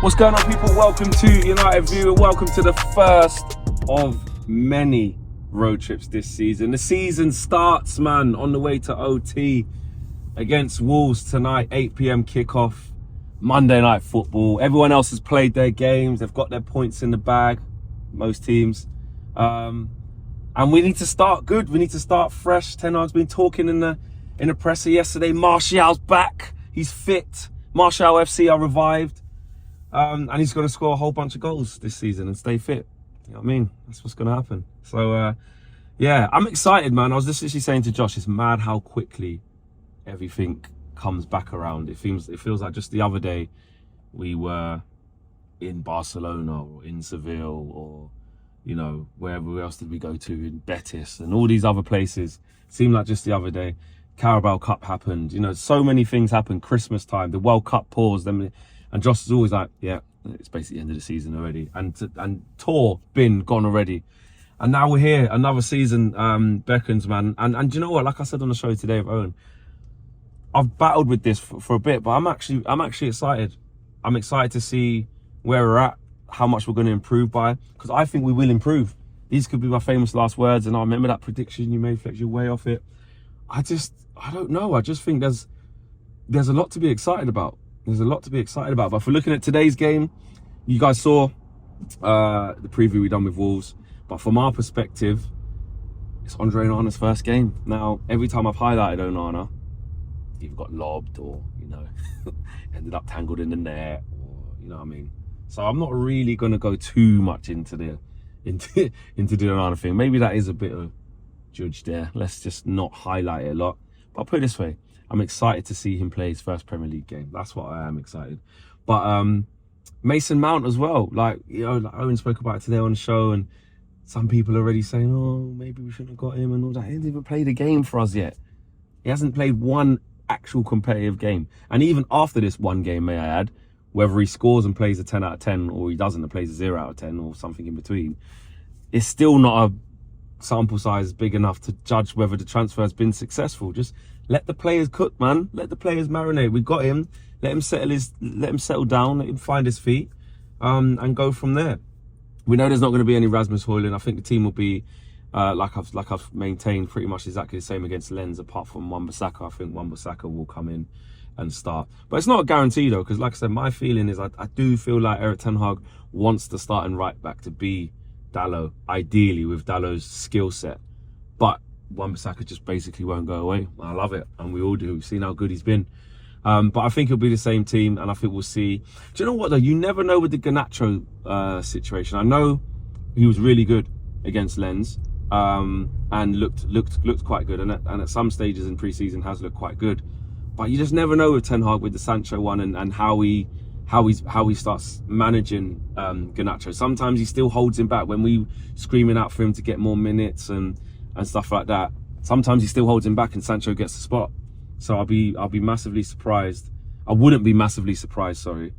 What's going on, people? Welcome to United View and welcome to the first of many road trips this season. The season starts, man, on the way to OT against Wolves tonight, 8 p.m. kickoff, Monday night football. Everyone else has played their games. They've got their points in the bag, most teams. And we need to start good. We need to start fresh. Ten Hag's been talking in the presser yesterday. Martial's back. He's fit. Martial FC are revived. And he's going to score a whole bunch of goals this season and stay fit. You know what I mean? That's what's going to happen. So, yeah, I'm excited, man. I was just literally saying to Josh, it's mad how quickly everything comes back around. It feels like just the other day we were in Barcelona or in Seville or, you know, wherever else did we go to, in Betis and all these other places. Seemed like just the other day. Carabao Cup happened. You know, so many things happened. Christmas time, the World Cup paused. And Josh is always like, yeah, it's basically the end of the season already. And tour been gone already. And now we're here, another season beckons, man. And you know what? Like I said on the show today with Owen, I've battled with this for a bit, but I'm actually excited. I'm excited to see where we're at, how much we're going to improve by, because I think we will improve. These could be my famous last words, and I remember that prediction you made, Flex, you're way off it. I don't know. I just think there's a lot to be excited about. There's a lot to be excited about. But for looking at today's game, you guys saw the preview we done with Wolves. But from our perspective, it's Andre Onana's first game. Now, every time I've highlighted Onana, either got lobbed or, you know, ended up tangled in the net, or, you know what I mean? So I'm not really going to go too much into the Onana thing. Maybe that is a bit of judge there. Let's just not highlight it a lot. But I'll put it this way. I'm excited to see him play his first Premier League game. That's what I am excited. But Mason Mount as well. Like, you know, like Owen spoke about it today on the show, and some people are already saying, oh, maybe we shouldn't have got him and all that. He hasn't even played a game for us yet. He hasn't played one actual competitive game. And even after this one game, may I add, whether he scores and plays a 10 out of 10 or he doesn't and plays a 0 out of 10 or something in between, it's still not a sample size big enough to judge whether the transfer has been successful. Just let the players cook, man. Let the players marinate. We got him. Let him settle down. Let him find his feet, and go from there. We know there's not going to be any Rasmus Højlund. I think the team will be like I've maintained pretty much exactly the same against Lens, apart from Wan-Bissaka. I think Wan-Bissaka will come in and start, but it's not a guarantee though, because like I said, my feeling is I do feel like Erik ten Hag wants the starting right back to be Dalot, ideally with Dalot's skill set, but Wan-Bissaka just basically won't go away. I love it, and we all do. We've seen how good he's been. But I think it'll be the same team, and I think we'll see. Do you know what though? You never know with the Garnacho situation. I know he was really good against Lens, and looked quite good, and at some stages in pre-season has looked quite good. But you just never know with Ten Hag with the Sancho one and how he starts managing Garnacho. Sometimes he still holds him back when we screaming out for him to get more minutes and stuff like that. Sometimes he still holds him back and Sancho gets the spot. So I'll be massively surprised. I wouldn't be massively surprised, sorry,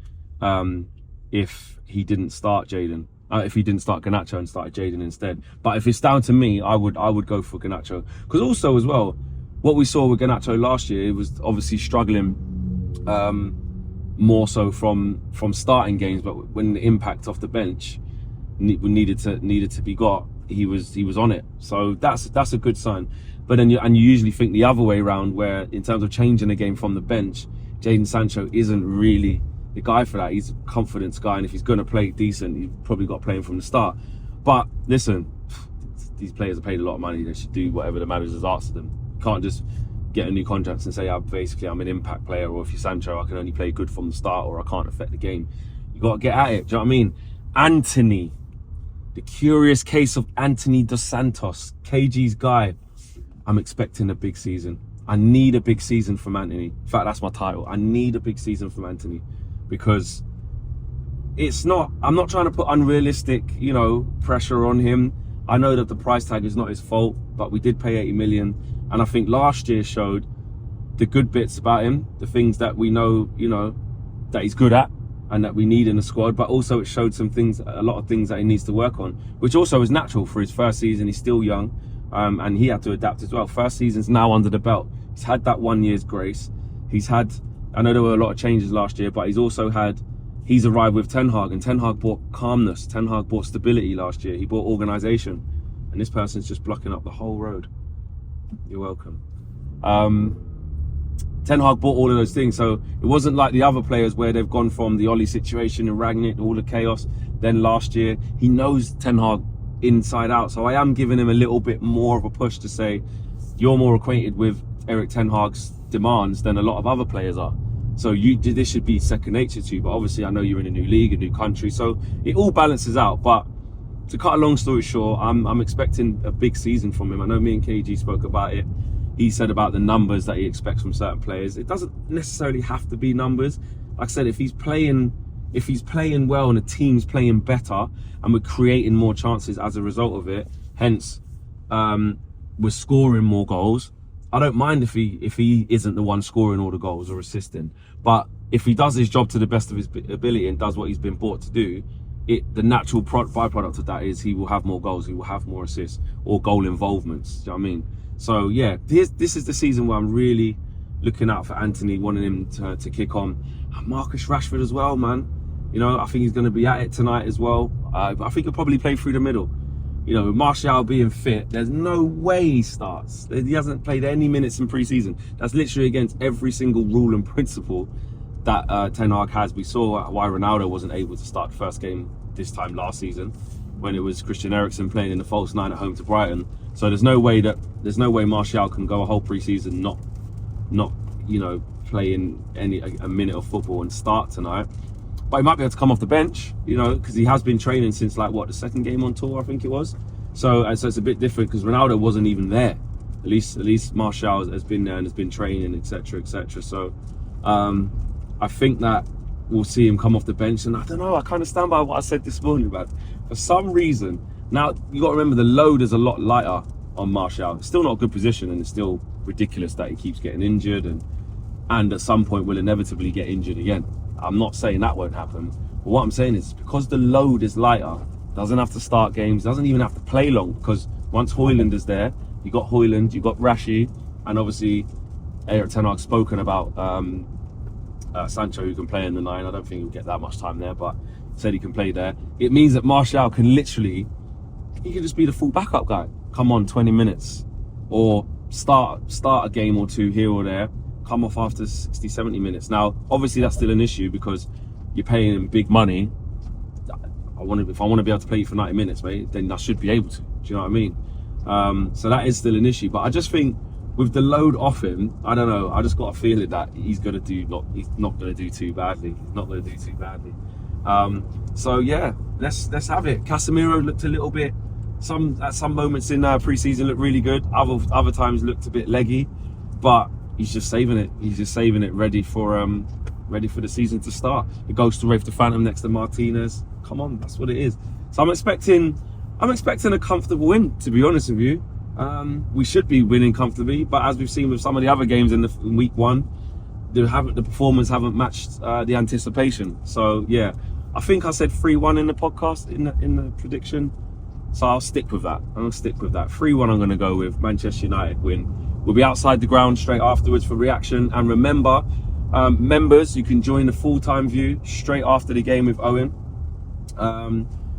if he didn't start Jadon. If he didn't start Garnacho and started Jadon instead. But if it's down to me, I would go for Garnacho. Because also as well, what we saw with Garnacho last year, it was obviously struggling more so from starting games, but when the impact off the bench needed to be got, he was on it. So that's a good sign. But then you usually think the other way around, where in terms of changing the game from the bench, Jadon Sancho isn't really the guy for that. He's a confidence guy, and if he's going to play decent, he's probably got to play him from the start. But listen, these players are paid a lot of money. They should do whatever the managers ask of them. You can't just get a new contract and say, I'm an impact player, or if you're Sancho, I can only play good from the start, or I can't affect the game. You got to get at it. Do you know what I mean? Antony, the curious case of Antony dos Santos, KG's guy. I'm expecting a big season. I need a big season from Antony. In fact, that's my title. I need a big season from Antony, because I'm not trying to put unrealistic, you know, pressure on him. I know that the price tag is not his fault, but we did pay 80 million. And I think last year showed the good bits about him, the things that we know, you know, that he's good at and that we need in the squad. But also it showed a lot of things that he needs to work on, which also is natural for his first season. He's still young. And he had to adapt as well. First season's now under the belt. He's had that 1 year's grace. He's had, I know there were a lot of changes last year, but he's also had he's arrived with Ten Hag, and Ten Hag brought calmness. Ten Hag brought stability last year. He brought organisation, and this person's just blocking up the whole road. You're welcome. Ten Hag brought all of those things, so it wasn't like the other players where they've gone from the Oli situation and Rangnick, all the chaos. Then last year, he knows Ten Hag inside out. So I am giving him a little bit more of a push to say, you're more acquainted with Erik Ten Hag's demands than a lot of other players are. So this should be second nature to you. But obviously, I know you're in a new league, a new country, so it all balances out. But to cut a long story short, I'm expecting a big season from him. I know me and KG spoke about it. He said about the numbers that he expects from certain players. It doesn't necessarily have to be numbers. Like I said, if he's playing well and the team's playing better and we're creating more chances as a result of it, hence we're scoring more goals, I don't mind if he isn't the one scoring all the goals or assisting. But if he does his job to the best of his ability and does what he's been brought to do, the natural byproduct of that is he will have more goals, he will have more assists or goal involvements. Do you know what I mean? So yeah, this is the season where I'm really looking out for Antony, wanting him to kick on. And Marcus Rashford as well, man. You know, I think he's going to be at it tonight as well. I think he'll probably play through the middle. You know, with Martial being fit, there's no way he starts. He hasn't played any minutes in pre-season. That's literally against every single rule and principle that Ten Hag has. We saw why Ronaldo wasn't able to start the first game this time last season, when it was Christian Eriksen playing in the false nine at home to Brighton. So there's no way Martial can go a whole pre-season not you know, playing a minute of football and start tonight. But he might be able to come off the bench, you know, because he has been training since like the second game on tour, I think it was. So it's a bit different because Ronaldo wasn't even there. At least Martial has been there and has been training, etc., etc. So I think that we'll see him come off the bench, and I don't know. I kind of stand by what I said this morning, but for some reason now you got to remember the load is a lot lighter on Martial. It's still not a good position, and it's still ridiculous that he keeps getting injured, and at some point will inevitably get injured again. I'm not saying that won't happen, but what I'm saying is because the load is lighter, doesn't have to start games, doesn't even have to play long, because once Højlund is there, you got Højlund, you got Rashi, and obviously Erik Ten Hag's spoken about Sancho, who can play in the 9. I don't think he'll get that much time there, but said he can play there. It means that Martial can literally, he can just be the full backup guy. Come on 20 minutes, or start a game or two here or there, come off after 60, 70 minutes. Now, obviously that's still an issue because you're paying him big money. If I want to be able to play you for 90 minutes, mate, then I should be able to. Do you know what I mean? So that is still an issue. But I just think with the load off him, I don't know. I just got a feeling that he's not going to do too badly. He's not going to do too badly. So yeah, let's have it. Casemiro looked a little bit. At some moments in pre-season looked really good. Other times looked a bit leggy, but he's just saving it. He's just saving it, ready for the season to start. It goes to Rafe the Phantom next to Martinez. Come on, that's what it is. So I'm expecting a comfortable win, to be honest with you. We should be winning comfortably, but as we've seen with some of the other games in week 1, the performance haven't matched the anticipation. So yeah, I think I said 3-1 in the podcast in the prediction. So I'll stick with that. 3-1 I'm going to go with. Manchester United win. We'll be outside the ground straight afterwards for reaction. And remember, members, you can join the full-time view straight after the game with Owen.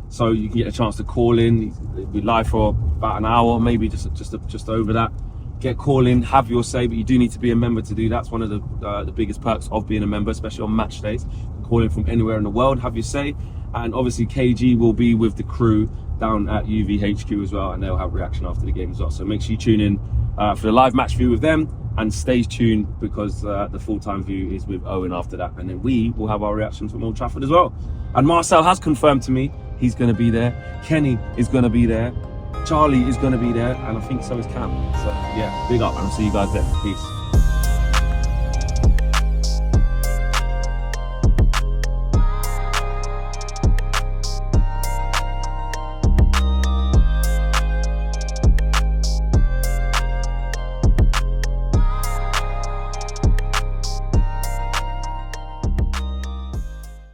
So you can get a chance to call in. It'll be live for about an hour, maybe just over that. Get call in, have your say, but you do need to be a member to do that. It's one of the biggest perks of being a member, especially on match days. You can call in from anywhere in the world, have your say. And obviously KG will be with the crew down at UVHQ as well, and they'll have reaction after the game as well. So make sure you tune in for the live match view with them, and stay tuned because the full-time view is with Owen after that, and then we will have our reactions from Old Trafford as well. And Marcel has confirmed to me he's going to be there. Kenny is going to be there. Charlie is going to be there, and I think so is Cam. So yeah, big up, and I'll see you guys then. Peace.